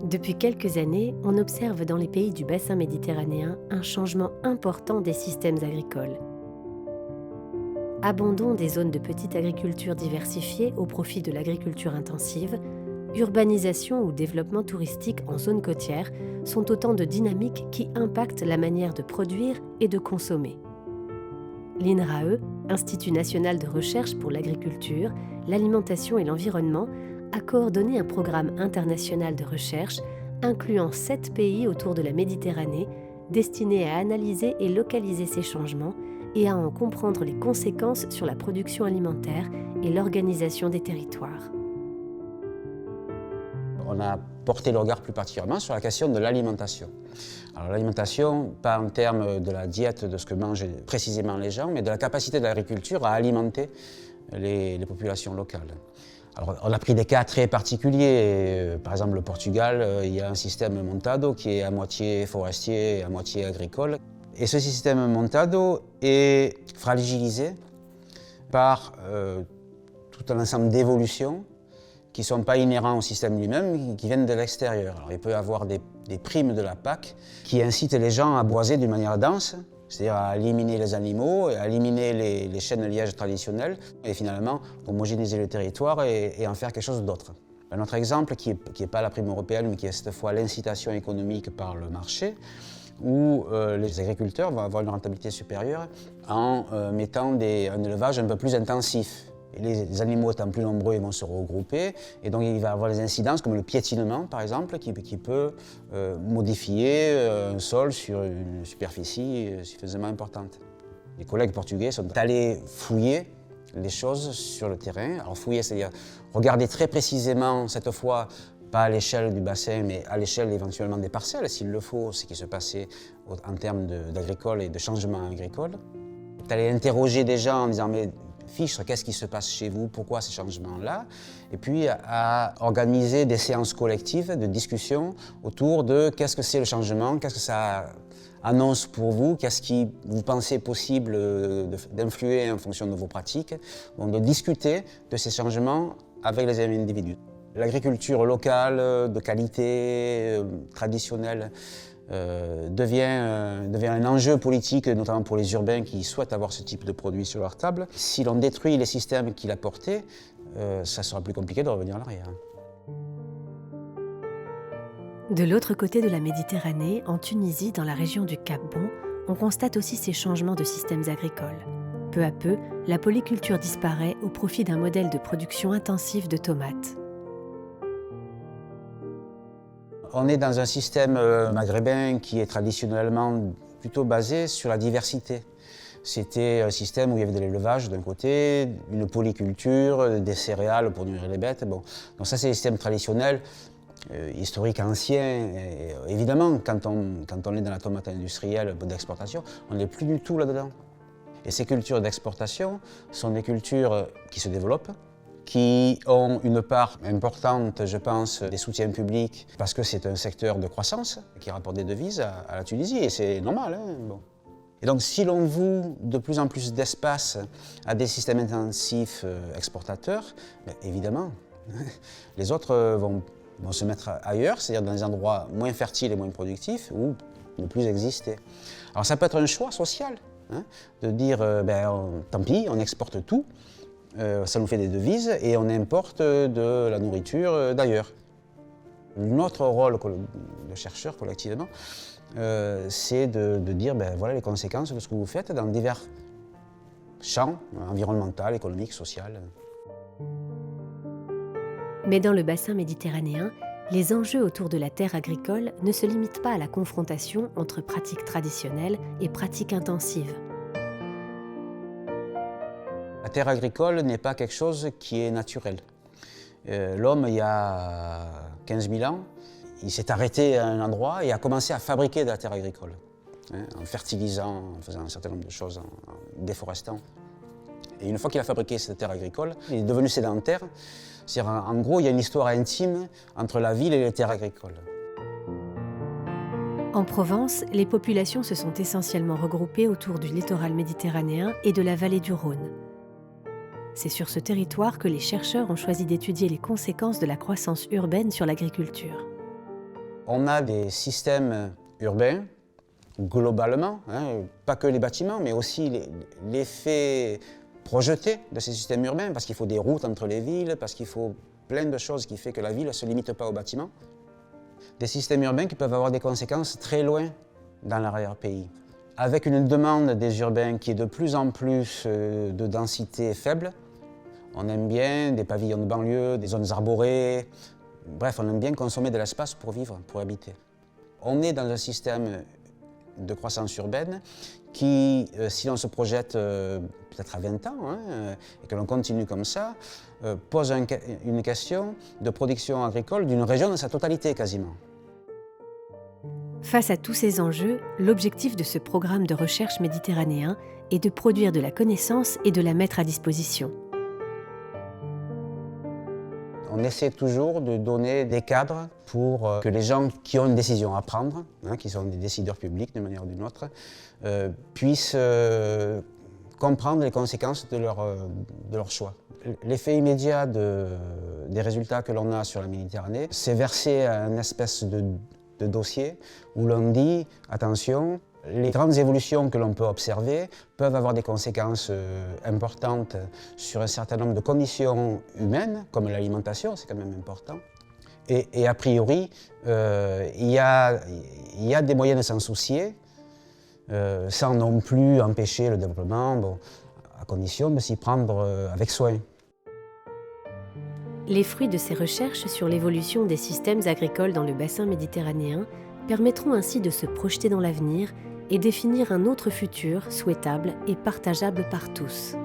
Depuis quelques années, on observe dans les pays du bassin méditerranéen un changement important des systèmes agricoles. Abandon des zones de petite agriculture diversifiée au profit de l'agriculture intensive, urbanisation ou développement touristique en zone côtière sont autant de dynamiques qui impactent la manière de produire et de consommer. L'INRAE, Institut national de recherche pour l'agriculture, l'alimentation et l'environnement, a coordonné un programme international de recherche incluant 7 pays autour de la Méditerranée, destiné à analyser et localiser ces changements et à en comprendre les conséquences sur la production alimentaire et l'organisation des territoires. On a porté le regard plus particulièrement sur la question de l'alimentation. Alors l'alimentation, pas en termes de la diète, de ce que mangent précisément les gens, mais de la capacité de l'agriculture à alimenter les populations locales. Alors, on a pris des cas très particuliers. Par exemple, le Portugal, il y a un système montado qui est à moitié forestier et à moitié agricole. Et ce système montado est fragilisé par tout un ensemble d'évolutions qui ne sont pas inhérents au système lui-même, qui viennent de l'extérieur. Alors, il peut y avoir des primes de la PAC qui incitent les gens à boiser d'une manière dense, c'est-à-dire à éliminer les animaux, à éliminer les chaînes de liège traditionnelles, et finalement homogénéiser le territoire et en faire quelque chose d'autre. Un autre exemple, qui n'est pas la prime européenne, mais qui est cette fois l'incitation économique par le marché, où les agriculteurs vont avoir une rentabilité supérieure en mettant un élevage un peu plus intensif. Et les animaux étant plus nombreux, ils vont se regrouper, et donc il va y avoir des incidences comme le piétinement, par exemple, qui peut modifier un sol sur une superficie suffisamment importante. Les collègues portugais sont allés fouiller les choses sur le terrain. Alors fouiller, c'est-à-dire regarder très précisément, cette fois, pas à l'échelle du bassin, mais à l'échelle éventuellement des parcelles, s'il le faut, ce qui se passait en termes d'agricole et de changement agricole. D'aller interroger des gens en disant, mais fiche, qu'est-ce qui se passe chez vous, pourquoi ces changements-là, et puis à organiser des séances collectives de discussion autour de qu'est-ce que c'est le changement, qu'est-ce que ça annonce pour vous, qu'est-ce qui vous pensez possible d'influer en fonction de vos pratiques, donc de discuter de ces changements avec les individus. L'agriculture locale, de qualité, traditionnelle, devient un enjeu politique, notamment pour les urbains qui souhaitent avoir ce type de produit sur leur table. Si l'on détruit les systèmes qu'il a portés, ça sera plus compliqué de revenir en arrière. De l'autre côté de la Méditerranée, en Tunisie, dans la région du Cap-Bon, on constate aussi ces changements de systèmes agricoles. Peu à peu, la polyculture disparaît au profit d'un modèle de production intensive de tomates. On est dans un système maghrébin qui est traditionnellement plutôt basé sur la diversité. C'était un système où il y avait de l'élevage d'un côté, une polyculture, des céréales pour nourrir les bêtes. Bon. Donc ça, c'est les systèmes traditionnels, historiques, anciens. Et, évidemment, quand on est dans la tomate industrielle d'exportation, on n'est plus du tout là-dedans. Et ces cultures d'exportation sont des cultures qui se développent, qui ont une part importante, je pense, des soutiens publics, parce que c'est un secteur de croissance qui rapporte des devises à la Tunisie, et c'est normal. Hein, bon. Et donc, si l'on voue de plus en plus d'espace à des systèmes intensifs exportateurs, ben, évidemment, les autres vont se mettre ailleurs, c'est-à-dire dans des endroits moins fertiles et moins productifs, ou ne plus exister. Alors, ça peut être un choix social, hein, de dire, tant pis, on exporte tout, ça nous fait des devises et on importe de la nourriture d'ailleurs. Notre rôle de chercheur collectivement, c'est de dire voilà les conséquences de ce que vous faites dans divers champs environnemental, économique, social. Mais dans le bassin méditerranéen, les enjeux autour de la terre agricole ne se limitent pas à la confrontation entre pratiques traditionnelles et pratiques intensives. La terre agricole n'est pas quelque chose qui est naturel. L'homme, il y a 15 000 ans, il s'est arrêté à un endroit et a commencé à fabriquer de la terre agricole, hein, en fertilisant, en faisant un certain nombre de choses, en déforestant. Et une fois qu'il a fabriqué cette terre agricole, il est devenu sédentaire. C'est-à-dire, en gros, il y a une histoire intime entre la ville et les terres agricoles. En Provence, les populations se sont essentiellement regroupées autour du littoral méditerranéen et de la vallée du Rhône. C'est sur ce territoire que les chercheurs ont choisi d'étudier les conséquences de la croissance urbaine sur l'agriculture. On a des systèmes urbains, globalement, hein, pas que les bâtiments, mais aussi l'effet projeté de ces systèmes urbains, parce qu'il faut des routes entre les villes, parce qu'il faut plein de choses qui font que la ville ne se limite pas aux bâtiments. Des systèmes urbains qui peuvent avoir des conséquences très loin dans l'arrière-pays. Avec une demande des urbains qui est de plus en plus de densité faible, on aime bien des pavillons de banlieue, des zones arborées, bref, on aime bien consommer de l'espace pour vivre, pour habiter. On est dans un système de croissance urbaine qui, si l'on se projette peut-être à 20 ans et que l'on continue comme ça, pose une question de production agricole d'une région dans sa totalité quasiment. Face à tous ces enjeux, l'objectif de ce programme de recherche méditerranéen est de produire de la connaissance et de la mettre à disposition. On essaie toujours de donner des cadres pour que les gens qui ont une décision à prendre, qui sont des décideurs publics d'une manière ou d'une autre, puissent comprendre les conséquences de leur choix. L'effet immédiat des résultats que l'on a sur la Méditerranée, c'est verser à une espèce de dossier où l'on dit « attention ». Les grandes évolutions que l'on peut observer peuvent avoir des conséquences importantes sur un certain nombre de conditions humaines, comme l'alimentation, c'est quand même important. Et a priori, il y a des moyens de s'en soucier, sans non plus empêcher le développement, à condition de s'y prendre avec soin. Les fruits de ces recherches sur l'évolution des systèmes agricoles dans le bassin méditerranéen permettront ainsi de se projeter dans l'avenir et définir un autre futur souhaitable et partageable par tous.